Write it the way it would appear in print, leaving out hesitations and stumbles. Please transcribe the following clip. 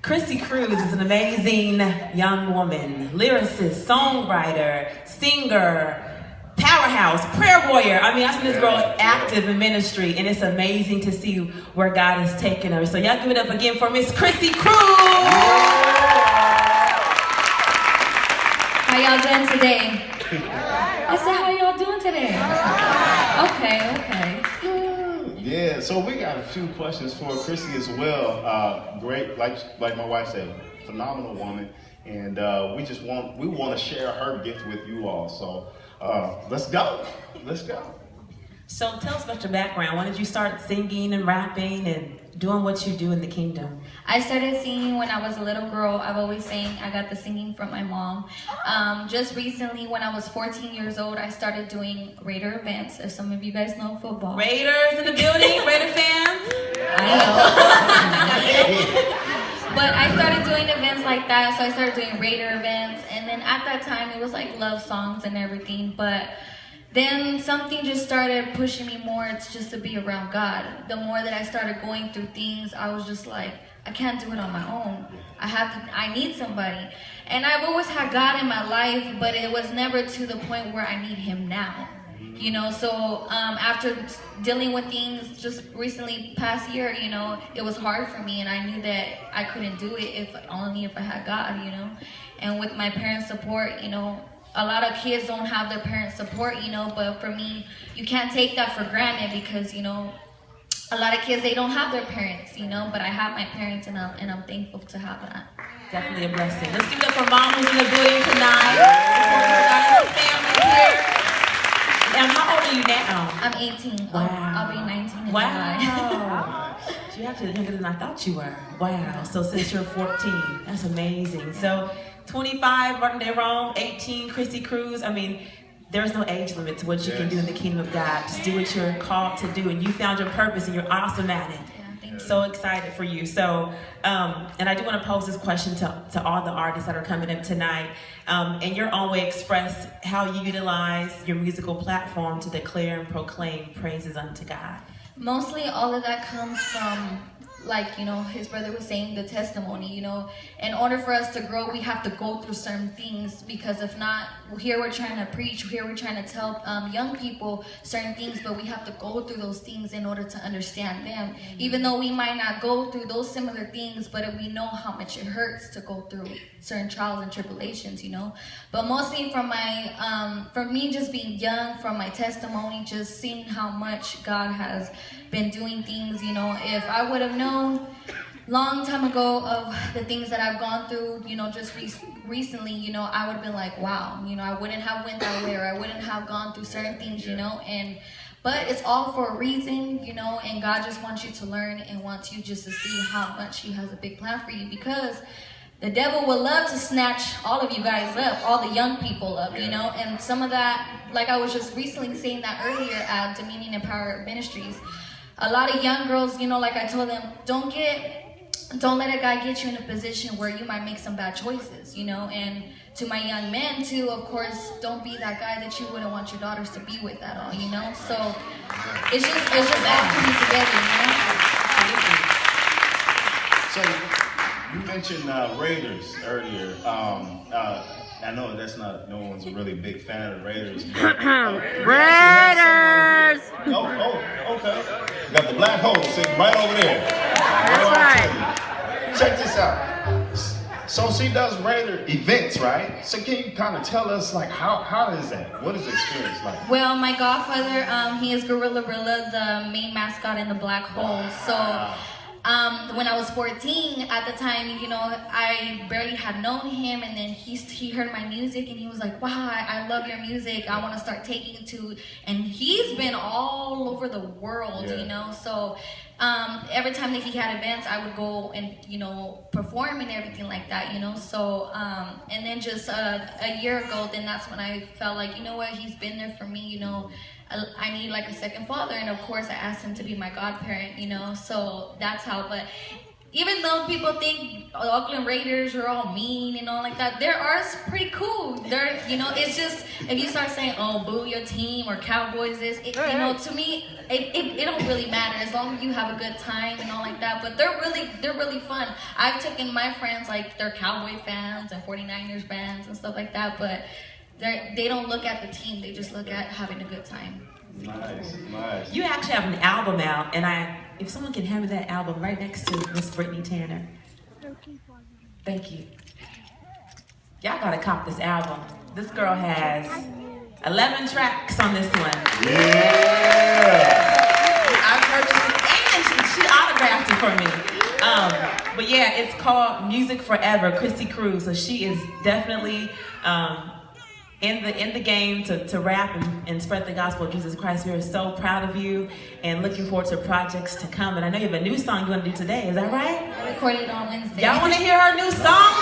Crisy Cruz is an amazing young woman, lyricist, songwriter, singer, powerhouse, prayer warrior. I mean, I've seen this girl active in ministry, and it's amazing to see where God has taken her. So y'all give it up again for Miss Crisy Cruz. How y'all doing today? I said, how y'all doing today? Okay. Yeah, so we got a few questions for Crisy as well. Great, like my wife said, phenomenal woman, and we want to share her gift with you all. So let's go. So tell us about your background. When did you start singing and rapping and doing what you do in the kingdom? I started singing when I was a little girl. I've always sang. I got the singing from my mom. Just recently, when I was 14 years old, I started doing Raider events. If some of you guys know football. Raiders in the building, Raider fans. I know. But I started doing events like that. So I started doing Raider events. And then at that time, it was like love songs and everything. But then something just started pushing me more just to be around God. The more that I started going through things, I was just like, I can't do it on my own. I need somebody. And I've always had God in my life, but it was never to the point where I need him now. You know, so after dealing with things just recently past year, you know, it was hard for me, and I knew that I couldn't do it if I had God, you know. And with my parents' support, you know, a lot of kids don't have their parents' support, you know, but for me, you can't take that for granted because, you know, a lot of kids, they don't have their parents, you know, but I have my parents, and I'm thankful to have that. Definitely a blessing. Let's give it up for Mom who's in the building tonight. Supporting her family here. And how old are you now? I'm 18. Wow. I'll be 19 in July. Wow. You're actually younger than I thought you were. Wow. So since you're 14, that's amazing. So 25, running there wrong, 18, Crisy Cruz. I mean, there's no age limit to what you can do in the kingdom of God. Just do what you're called to do, and you found your purpose, and you're awesome at it. So excited for you. So, and I do want to pose this question to all the artists that are coming up tonight. In your own way, express how you utilize your musical platform to declare and proclaim praises unto God. Mostly all of that comes from, like, you know, his brother was saying, the testimony. You know, in order for us to grow, we have to go through certain things, because if not, here we're trying to preach, here we're trying to tell young people certain things, but we have to go through those things in order to understand them. Even though we might not go through those similar things, but we know how much it hurts to go through certain trials and tribulations, you know. But mostly from my, from me just being young, from my testimony, just seeing how much God has been doing things, you know. If I would have known long time ago of the things that I've gone through, you know, just recently, you know, I would have been like, wow, you know, I wouldn't have went that way, or I wouldn't have gone through certain things, you know. But it's all for a reason, you know, and God just wants you to learn and wants you just to see how much he has a big plan for you, because the devil would love to snatch all of you guys up, all the young people up, you know. And some of that, like I was just recently saying that earlier at Dominion and Power Ministries, a lot of young girls, you know, like I told them, don't let a guy get you in a position where you might make some bad choices, you know. And to my young men too, of course, don't be that guy that you wouldn't want your daughters to be with at all, you know. So it's just all coming together, you know. So you mentioned Raiders earlier. I know that's no one's a really big fan of Raiders. But, Raiders! Okay. Got the black hole sitting right over there. That's right. Check this out. So she does Raider events, right? So can you kind of tell us, like, how is that? What is the experience like? Well, my godfather, he is Gorilla Rilla, the main mascot in the black hole. So when I was 14, at the time, you know, I barely had known him, and then he heard my music, and he was like, wow, I love your music, I want to start taking it to, and he's been all over the world, you know. So every time that he had events, I would go and, you know, perform and everything like that, you know. So and then just a year ago, then that's when I felt like, you know what, he's been there for me, you know. I need like a second father, and of course I asked him to be my godparent, you know. So that's how. But even though people think Oakland Raiders are all mean and all like that, they are pretty cool. They're, you know, it's just, if you start saying, oh, boo your team, or Cowboys this, you know, to me, it don't really matter. As long as you have have a good time and all like that. But they're really fun. I've taken my friends, like they're Cowboy fans and 49ers fans and stuff like that, but they don't look at the team. They just look at having a good time. Nice, nice. You actually have an album out, and if someone can have that album right next to Miss Brittany Tanner. Thank you. Y'all gotta cop this album. This girl has 11 tracks on this one. Yeah! I purchased it, and she autographed it for me. But yeah, it's called Music Forever, Crisy Cruz. So she is definitely in the game to rap and spread the gospel of Jesus Christ. We are so proud of you and looking forward to projects to come. And I know you have a new song you want to do today. Is that right? I recorded it on Wednesday. Y'all want to hear her new song?